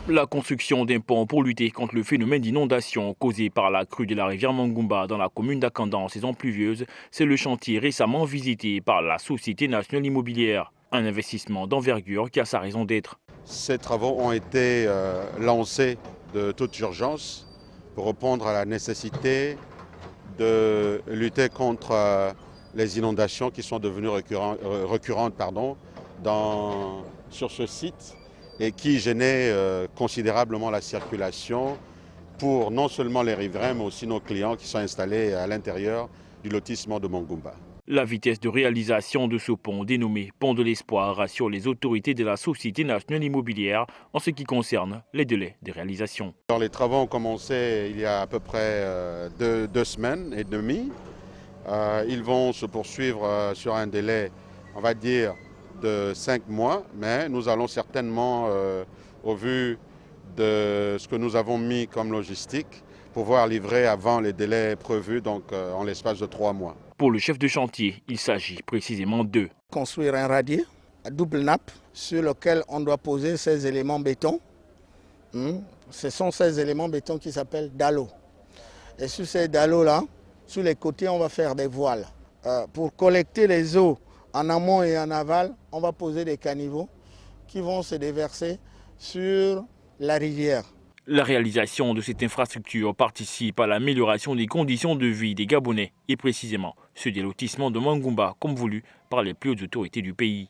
La construction d'un pont pour lutter contre le phénomène d'inondation causé par la crue de la rivière Mangumba dans la commune d'Akanda en saison pluvieuse, c'est le chantier récemment visité par la Société nationale immobilière. Un investissement d'envergure qui a sa raison d'être. Ces travaux ont été lancés de toute urgence pour répondre à la nécessité de lutter contre les inondations qui sont devenues récurrentes sur ce site et qui gênaient considérablement la circulation pour non seulement les riverains mais aussi nos clients qui sont installés à l'intérieur du lotissement de Mangumba. La vitesse de réalisation de ce pont, dénommé Pont de l'Espoir, rassure les autorités de la Société nationale immobilière en ce qui concerne les délais de réalisation. Alors, les travaux ont commencé il y a à peu près 2 semaines et demie. Ils vont se poursuivre sur un délai, on va dire, de 5 mois, mais nous allons certainement, au vu de ce que nous avons mis comme logistique, pouvoir livrer avant les délais prévus, donc en l'espace de 3 mois. Pour le chef de chantier, il s'agit précisément de construire un radier à double nappe sur lequel on doit poser ces éléments béton. Ce sont ces éléments béton qui s'appellent dallos. Et sur ces dallos-là, sur les côtés, on va faire des voiles. Pour collecter les eaux en amont et en aval, on va poser des caniveaux qui vont se déverser sur la rivière. La réalisation de cette infrastructure participe à l'amélioration des conditions de vie des Gabonais et précisément ceux des lotissements de Mangumba comme voulu par les plus hautes autorités du pays.